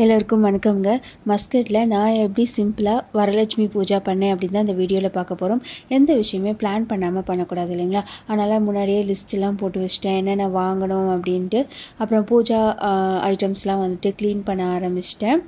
எல்லோருக்கும் வணக்கம்ங்க. மஸ்கட்டில் நான் எப்படி சிம்பிளாக வரலட்சுமி பூஜா பண்ணேன் அப்படின்னு தான் இந்த வீடியோவில் பார்க்க போகிறோம். எந்த விஷயமே பிளான் பண்ணாமல் பண்ணக்கூடாது இல்லைங்களா? அதனால் முன்னாடியே லிஸ்ட்டெலாம் போட்டு வச்சிட்டேன், என்னென்ன வாங்கணும் அப்படின்ட்டு. அப்புறம் பூஜா ஐட்டம்ஸ்லாம் வந்துட்டு க்ளீன் பண்ண ஆரம்பிச்சிட்டேன்.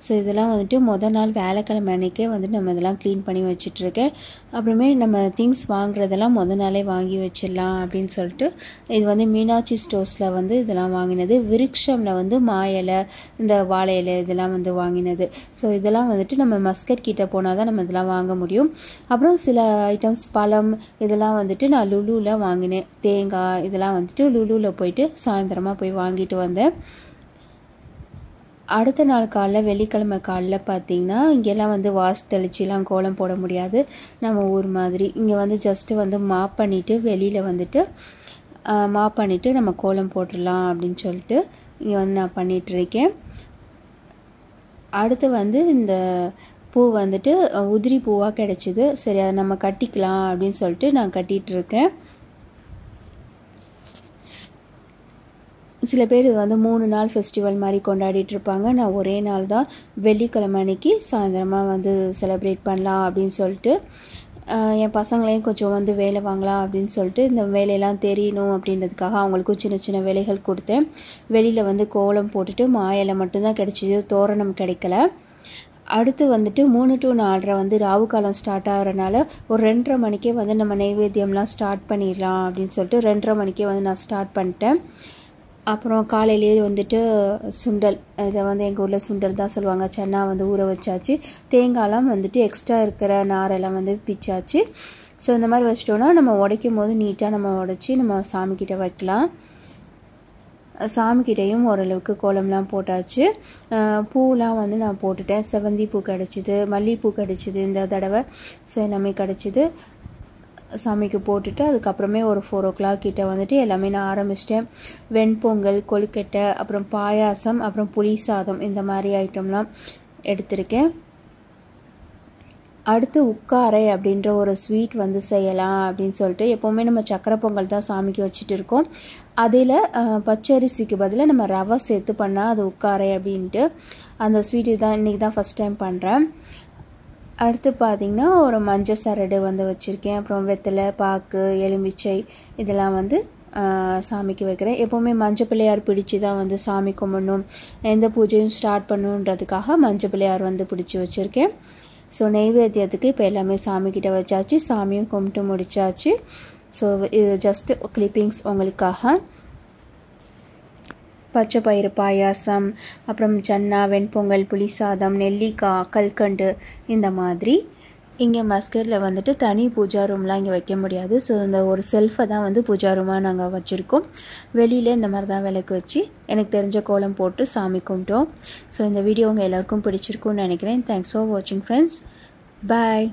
ஸோ இதெல்லாம் வந்துட்டு மொதல் நாள் வேலைக்கிழமை அன்றைக்கே வந்துட்டு நம்ம இதெல்லாம் க்ளீன் பண்ணி வச்சிட்ருக்கேன். அப்புறமே நம்ம திங்ஸ் வாங்குறதெல்லாம் மொதல் நாளே வாங்கி வச்சிடலாம் அப்படின்னு சொல்லிட்டு இது வந்து மீனாட்சி ஸ்டோர்ஸில் வந்து இதெல்லாம் வாங்கினது. விருக்ஷமில் வந்து மா இலை, இந்த வாழை இலை இதெல்லாம் வந்து வாங்கினது. ஸோ இதெல்லாம் வந்துட்டு நம்ம மஸ்கட் கிட்டே போனால் தான் நம்ம இதெல்லாம் வாங்க முடியும். அப்புறம் சில ஐட்டம்ஸ் பழம் இதெல்லாம் வந்துட்டு நான் லுலுவில் வாங்கினேன். தேங்காய் இதெல்லாம் வந்துட்டு லுலுவில் போயிட்டு சாயந்தரமாக போய் வாங்கிட்டு வந்தேன். அடுத்த நாள் காலைல வெள்ளிக்கிழமை காலைல பார்த்திங்கன்னா இங்கெல்லாம் வந்து வாசு தெளிச்சிலாம் கோலம் போட முடியாது நம்ம ஊர் மாதிரி. இங்கே வந்து ஜஸ்ட்டு வந்து மாப் பண்ணிவிட்டு வெளியில் வந்துட்டு மாப் பண்ணிவிட்டு நம்ம கோலம் போட்டுடலாம் அப்படின்னு சொல்லிட்டு இங்கே வந்து நான் பண்ணிகிட்ருக்கேன். அடுத்து வந்து இந்த பூ வந்துட்டு உதிரி பூவாக கிடச்சிது. சரி அதை நம்ம கட்டிக்கலாம் அப்படின்னு சொல்லிட்டு நான் கட்டிகிட்ருக்கேன். சில பேர் இது வந்து 3 நாள் ஃபெஸ்டிவல் மாதிரி கொண்டாடிட்டுருப்பாங்க. நான் ஒரே நாள் தான் வெள்ளிக்கிழமை அன்னைக்கு சாயந்தரமாக வந்து செலிப்ரேட் பண்ணலாம் அப்படின்னு சொல்லிட்டு என் பசங்களையும் கொஞ்சம் வந்து வேலை வாங்கலாம் அப்படின்னு சொல்லிட்டு இந்த வேலையெல்லாம் தெரியணும் அப்படின்றதுக்காக அவங்களுக்கும் சின்ன சின்ன வேலைகள் கொடுத்தேன். வெளியில் வந்து கோலம் போட்டுட்டு மா இலை மட்டும்தான் கிடச்சிது, தோரணம் கிடைக்கல. அடுத்து வந்துட்டு 3 to 4:30 வந்து ராவு காலம் ஸ்டார்ட் ஆகிறனால ஒரு 2:30 மணிக்கே வந்து நம்ம நைவேத்தியம்லாம் ஸ்டார்ட் பண்ணிடலாம் அப்படின்னு சொல்லிட்டு 2:30 மணிக்கே வந்து நான் ஸ்டார்ட் பண்ணிட்டேன். அப்புறம் காலையிலேயே வந்துட்டு சுண்டல், இதை வந்து எங்கள் ஊரில் சுண்டல் தான் சொல்லுவாங்க, சென்னா வந்து ஊற வச்சாச்சு. தேங்காயெலாம் வந்துட்டு எக்ஸ்ட்ரா இருக்கிற நாரெல்லாம் வந்து பிச்சாச்சு. ஸோ இந்த மாதிரி வச்சிட்டோன்னா நம்ம உடைக்கும் போது நீட்டாக நம்ம உடச்சி நம்ம சாமிக்கிட்ட வைக்கலாம். சாமிக்கிட்டையும் ஓரளவுக்கு கோலம்லாம் போட்டாச்சு. பூலாம் வந்து நான் போட்டுட்டேன். செவந்தி பூ கிடச்சிது, மல்லிகைப்பூ கிடச்சிது இந்த தடவை. ஸோ எல்லாமே கிடச்சிது. சாமிக்கு போட்டுட்டு அதுக்கப்புறமே ஒரு 4 o'clock கிட்ட வந்துட்டு எல்லாமே நான் ஆரம்பிச்சிட்டேன். வெண்பொங்கல், கொழுக்கட்டை, அப்புறம் பாயாசம், அப்புறம் புளி சாதம் இந்த மாதிரி ஐட்டம்லாம் எடுத்திருக்கேன். அடுத்து உக்காரை அப்படின்ற ஒரு ஸ்வீட் வந்து செய்யலாம் அப்படின்னு சொல்லிட்டு எப்போவுமே நம்ம சக்கரை பொங்கல் தான் சாமிக்கு வச்சுட்டு இருக்கோம். அதில் பச்சரிசிக்கு பதிலாக நம்ம ரவை சேர்த்து பண்ணால் அது உக்காரை அப்படின்ட்டு அந்த ஸ்வீட்டு தான் இன்றைக்கி தான் ஃபஸ்ட் டைம் பண்ணுறேன். அடுத்து பார்த்திங்கன்னா ஒரு மஞ்சள் சரடு வந்து வச்சுருக்கேன். அப்புறம் வெத்தலை, பாக்கு, எலுமிச்சை இதெல்லாம் வந்து சாமிக்கு வைக்கிறேன். எப்போவுமே மஞ்சள் பிள்ளையார் பிடிச்சி தான் வந்து சாமி கும்பிடணும், எந்த பூஜையும் ஸ்டார்ட் பண்ணணுன்றதுக்காக மஞ்சள் பிள்ளையார் வந்து பிடிச்சி வச்சுருக்கேன். ஸோ நெய்வேத்தியத்துக்கு இப்போ எல்லாமே சாமிக்கிட்ட வச்சாச்சு, சாமியும் கும்பிட்டு முடிச்சாச்சு. ஸோ இது ஜஸ்ட்டு கிளிப்பிங்ஸ் உங்களுக்காக. பச்சை பயிறு பாயாசம், அப்புறம் சன்னா, வெண்பொங்கல், புளி சாதம், நெல்லிக்காய், கல்கண்டு இந்த மாதிரி. இங்கே மஸ்கட்டில் வந்துட்டு தனி பூஜா ரூம்லாம் இங்கே வைக்க முடியாது. ஸோ இந்த ஒரு செல்ஃபை தான் வந்து பூஜா ரூமாக நாங்கள் வச்சுருக்கோம். வெளியில் இந்த மாதிரி தான் விளக்கு வச்சு எனக்கு தெரிஞ்ச கோலம் போட்டு சாமி கும்பிட்டோம். ஸோ இந்த வீடியோ உங்கள் எல்லாருக்கும் பிடிச்சிருக்குன்னு நினைக்கிறேன். தேங்க்ஸ் ஃபார் வாட்சிங் ஃப்ரெண்ட்ஸ். பாய்.